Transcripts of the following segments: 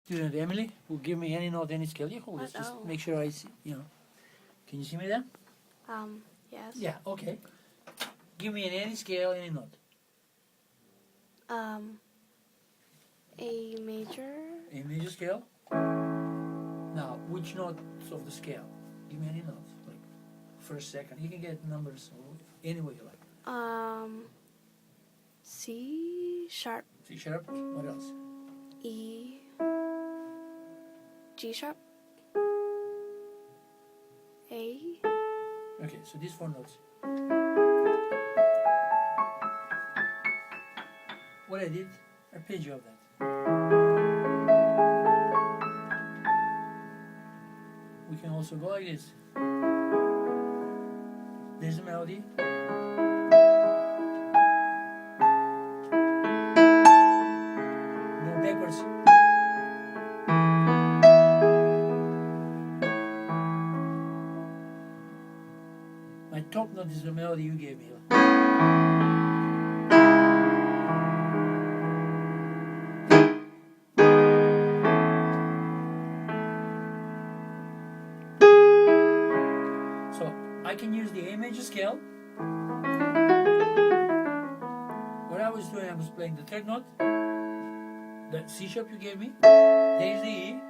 Student Emily will give me any note, any scale. You hold this, just make sure I see, Can you see me there? Yes. Yeah, okay. Give me any scale, any note. A major. A major scale. Now, which notes of the scale? Give me any notes. Like first, second. You can get numbers any way you like. C sharp. C sharp. What else? E. G sharp. A. Okay, so these 4 notes. What I did, I paid you of that. We can also go like this. There's a melody. Go backwards. My top note is the melody you gave me. So I can use the A major scale. What I was doing, I was playing the 3rd note, the C sharp you gave me, there's the E,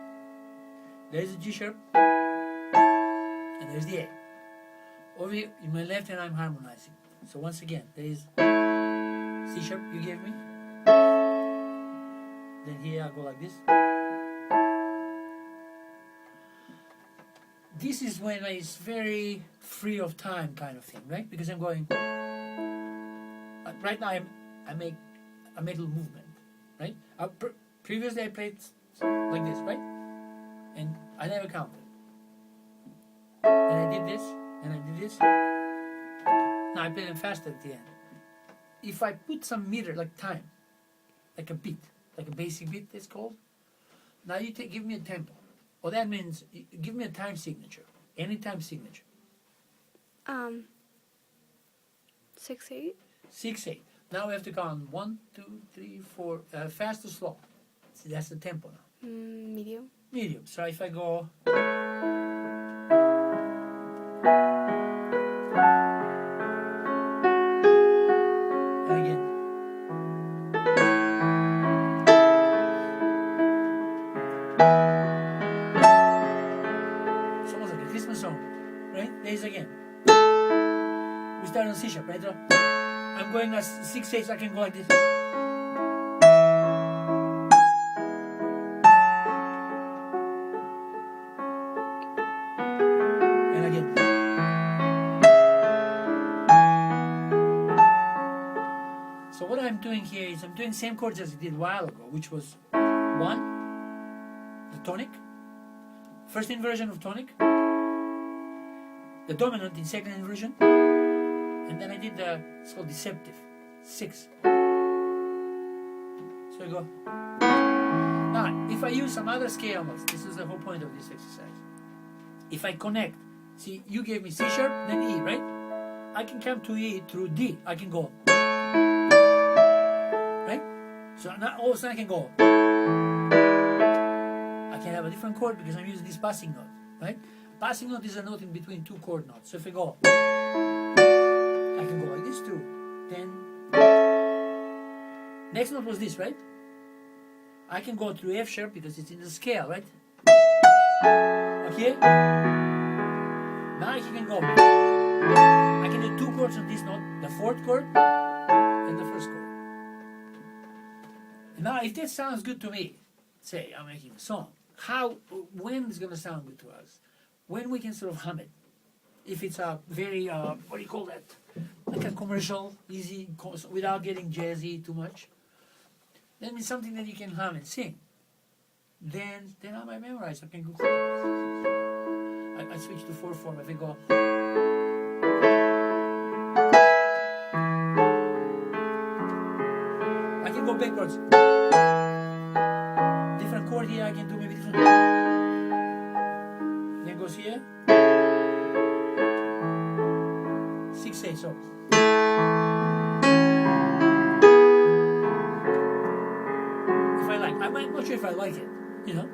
there's the G sharp, and there's the A. Over here, in my left hand, I'm harmonizing. So once again, there is C sharp you gave me. Then here I go like this. This is when it's very free of time kind of thing, right? Because I'm going. Right now, I make a little movement, right? Previously, I played like this, right? And I never counted. And I did this. And I did this. Now I play them faster at the end. If I put some meter, like time, like a beat, like a basic beat it's called. Now you give me a tempo. Well, that means give me a time signature. Any time signature. 6/8. 6/8. Now we have to count 1, 2, 3, 4. Fast or slow? See, that's the tempo now. Medium. Medium. So if I go. Again. We start on C sharp, right? I'm going as 6/8, I can go like this. And again. So what I'm doing here is I'm doing the same chords as I did a while ago, which was 1, the tonic, first inversion of tonic, the dominant in 2nd inversion, and then I did it's called deceptive, 6. So I go. Now, if I use some other scale notes, this is the whole point of this exercise. If I connect, see, you gave me C sharp, then E, right? I can come to E through D. I can go. Right? So now all of a sudden I can go. I can have a different chord because I'm using this passing note, right? Passing note is a note in between 2 chord notes. So if I go, I can go like this too. Then, next note was this, right? I can go through F sharp because it's in the scale, right? Okay? Now I can go. I can do 2 chords on this note, the 4th chord and the 1st chord. And now if that sounds good to me, say I'm making a song, when is it going to sound good to us? When we can sort of hum it. If it's a very, what do you call that? Like a commercial, easy, without getting jazzy too much. Then it's something that you can hum and sing. Then I might memorize. I can go. I switch to 4/4. If I go. I can go backwards. Different chord here, I can do maybe different. Then goes here. 6/8, so. If I like, I'm not sure if I like it. you know.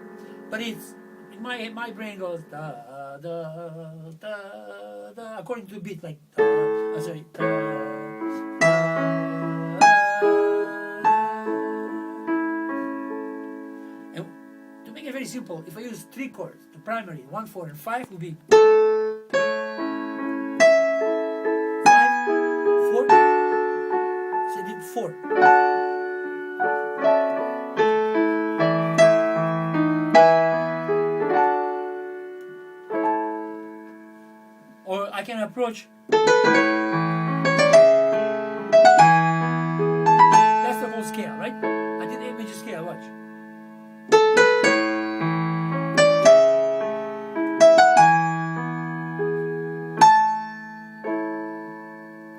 But it's my brain goes da da da da according to the beat, like sorry. And to make it very simple, if I use 3 chords, the primary 1, 4, and 5 will be 5, 4. So I did 4. Or I can approach. That's the whole scale, right? I did A major scale, watch.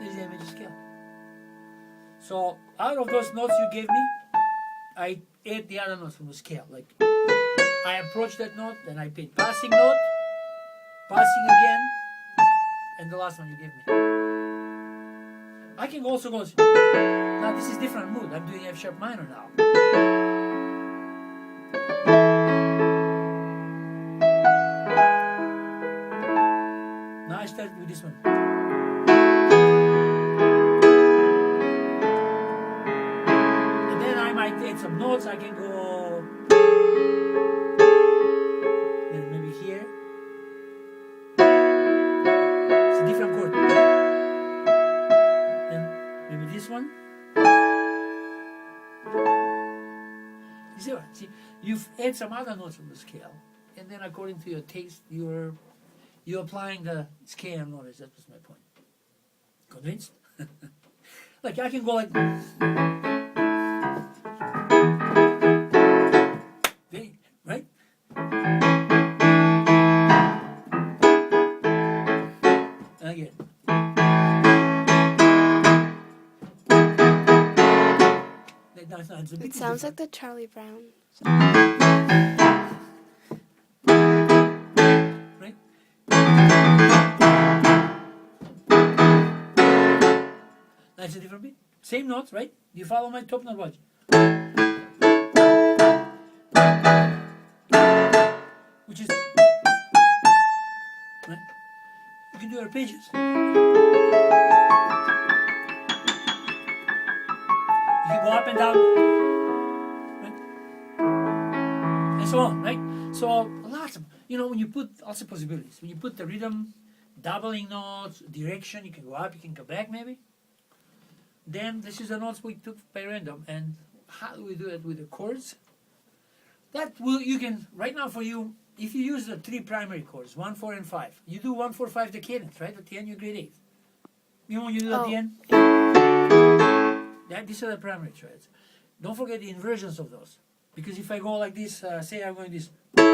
This is A major scale. So out of those notes you gave me, I ate the other notes from the scale. Like I approach that note, then I played passing note, passing again, and the last one you gave me. I can also go. Now this is different mood. I'm doing F sharp minor now. Now I start with this one. And then I might add some notes. I can go. Then maybe here. It's a different chord. Then maybe this one. You see what? See, you've add some other notes from the scale, and then according to your taste, you're applying the scale knowledge. That was my point. Convinced? Like I can go like. Right? Again. No, it's not. It's a bit It sounds different. like the Charlie Brown. Right? That's a different beat. Same notes, right? You follow my top note, watch. Which is right? You can do arpeggios. You can go up and down, right? And so on, right? So lots of, when you put lots of possibilities. When you put the rhythm, doubling notes, direction, you can go up, you can go back maybe. Then this is the notes we took by random. And how do we do it with the chords? You can, right now for you, if you use the 3 primary chords, 1, 4, and 5, you do 1, 4, 5 the cadence, right? At the end, you grade 8. You know when you do at the end? These are the primary threads. Don't forget the inversions of those. Because if I go like this, say I'm going this, or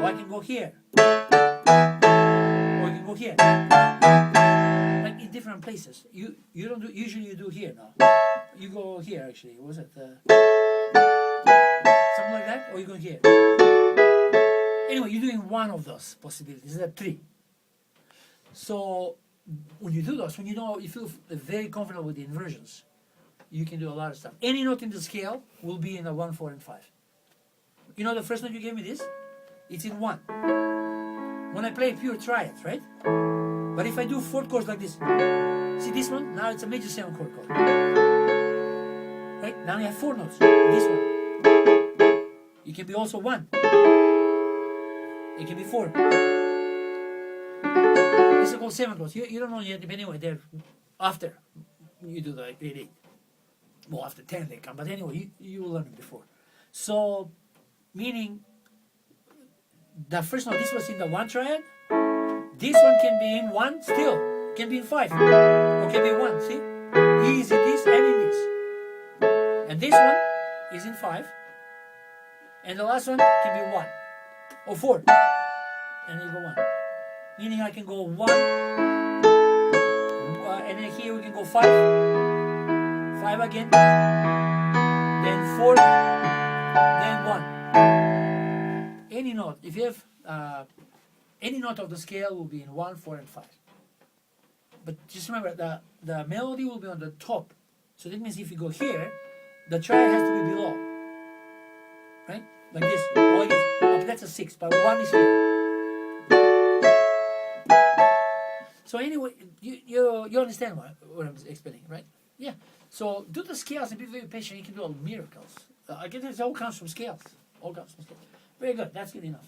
I can go here, or I can go here, like in different places. You don't do, usually you do here now. You go here actually, what was it? Something like that, or you go here. Anyway, you're doing one of those possibilities. There are 3. So when you do those, when you feel very comfortable with the inversions, you can do a lot of stuff. Any note in the scale will be in the 1, 4, and 5. You know the first note you gave me this? It's in 1. When I play pure triads, right? But if I do 4 chords like this, see this one? Now it's a major 7 chord. Right? Now you have 4 notes. This one. It can be also 1. It can be 4. This is called 7 chords. You don't know yet, but anyway, they're after you do the grade 8. Well, after 10 they come, but anyway, you will learn it before. So, meaning, the first note, this was in the 1 triad. This one can be in 1 still. Can be in 5. Or can be 1, see? He is in this and in this. And this one is in 5. And the last one can be 1. Or 4. And then you go 1. Meaning I can go 1. And then here we can go 5. 5 again. Then 4. Then 1. Any note. If you have any note of the scale will be in 1, 4, and 5. But just remember, the melody will be on the top. So that means if you go here, the triad has to be below. Right? like this, or like this. Oh, that's a 6, but 1 is here. So anyway, you understand what I'm explaining, right? Yeah. So do the scales and be very patient. You can do all miracles. I guess it all comes from scales. All comes from scales. Very good. That's good enough.